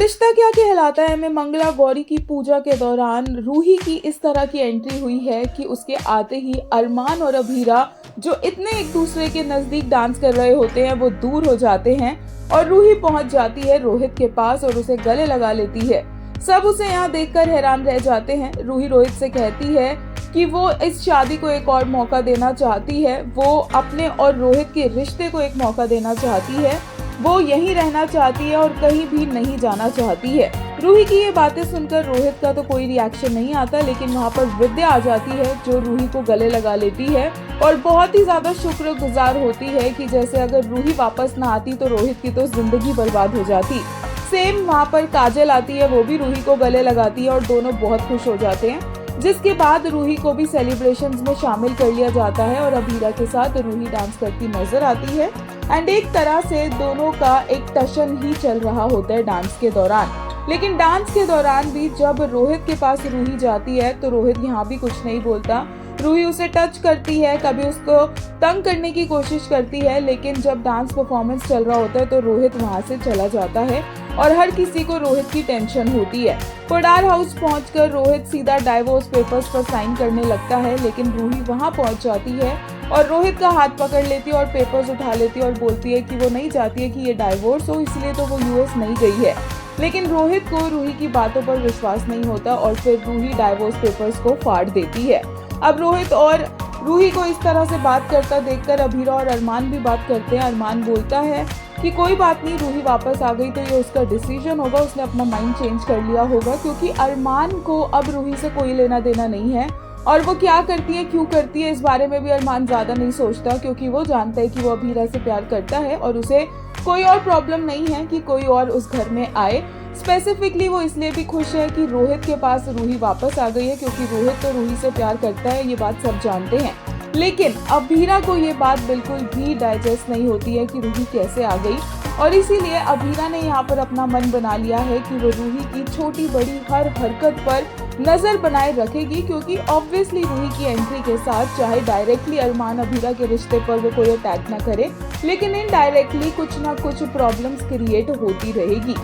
रिश्ता क्या कहलाता है में मंगला गौरी की पूजा के दौरान रूही की इस तरह की एंट्री हुई है कि उसके आते ही अरमान और अभीरा जो इतने एक दूसरे के नजदीक डांस कर रहे होते हैं वो दूर हो जाते हैं और रूही पहुंच जाती है रोहित के पास और उसे गले लगा लेती है। सब उसे यहाँ देखकर हैरान रह जाते हैं। रूही रोहित से कहती है कि वो इस शादी को एक और मौका देना चाहती है, वो अपने और रोहित के रिश्ते को एक मौका देना चाहती है, वो यहीं रहना चाहती है और कहीं भी नहीं जाना चाहती है। रूही की ये बातें सुनकर रोहित का तो कोई रिएक्शन नहीं आता, लेकिन वहाँ पर विद्या आ जाती है जो रूही को गले लगा लेती है और बहुत ही ज्यादा शुक्रगुजार होती है कि जैसे अगर रूही वापस ना आती तो रोहित की तो जिंदगी बर्बाद हो जाती। सेम वहाँ पर काजल आती है, वो भी रूही को गले लगाती है और दोनों बहुत खुश हो जाते हैं, जिसके बाद रूही को भी सेलिब्रेशंस में शामिल कर लिया जाता है और अभीरा के साथ रूही डांस करती नजर आती है एंड एक तरह से दोनों का एक टशन ही चल रहा होता है डांस के दौरान। लेकिन डांस के दौरान भी जब रोहित के पास रूही जाती है तो रोहित यहाँ भी कुछ नहीं बोलता। रूही उसे टच करती है, कभी उसको तंग करने की कोशिश करती है, लेकिन जब डांस परफॉर्मेंस चल रहा होता है तो रोहित वहाँ से चला जाता है और हर किसी को रोहित की टेंशन होती है। कोडार हाउस पहुंचकर रोहित सीधा डाइवोर्स पेपर्स पर साइन करने लगता है, लेकिन रूही वहां पहुंच जाती है और रोहित का हाथ पकड़ लेती है और पेपर्स उठा लेती है और बोलती है कि वो नहीं चाहती है कि ये डाइवोर्स हो, इसलिए तो वो यूएस नहीं गई है। लेकिन रोहित को रूही की बातों पर विश्वास नहीं होता और फिर रूही डाइवोर्स पेपर्स को फाड़ देती है। अब रोहित और रूही को इस तरह से बात करता देखकर अभीरा और अरमान भी बात करते हैं। अरमान बोलता है कि कोई बात नहीं, रूही वापस आ गई तो ये उसका डिसीजन होगा, उसने अपना माइंड चेंज कर लिया होगा, क्योंकि अरमान को अब रूही से कोई लेना देना नहीं है और वो क्या करती है क्यों करती है इस बारे में भी अरमान ज्यादा नहीं सोचता, क्योंकि वो जानता है कि वो अभीरा से प्यार करता है और उसे कोई और प्रॉब्लम नहीं है कि कोई और उस घर में आए। स्पेसिफिकली वो इसलिए भी खुश है कि रोहित के पास रूही वापस आ गई है, क्योंकि रोहित तो रूही से प्यार करता है, ये बात सब जानते हैं। लेकिन अभीरा को ये बात बिल्कुल भी डाइजेस्ट नहीं होती है कि रूही कैसे आ गई और इसीलिए अभीरा ने यहाँ पर अपना मन बना लिया है कि वो रूही की छोटी बड़ी हर हरकत पर नजर बनाए रखेगी, क्योंकि ऑब्वियसली रूही की एंट्री के साथ चाहे डायरेक्टली अरमान अभीरा के रिश्ते पर वो कोई अटैक ना करे, लेकिन इनडायरेक्टली कुछ ना कुछ प्रॉब्लम्स क्रिएट होती रहेगी।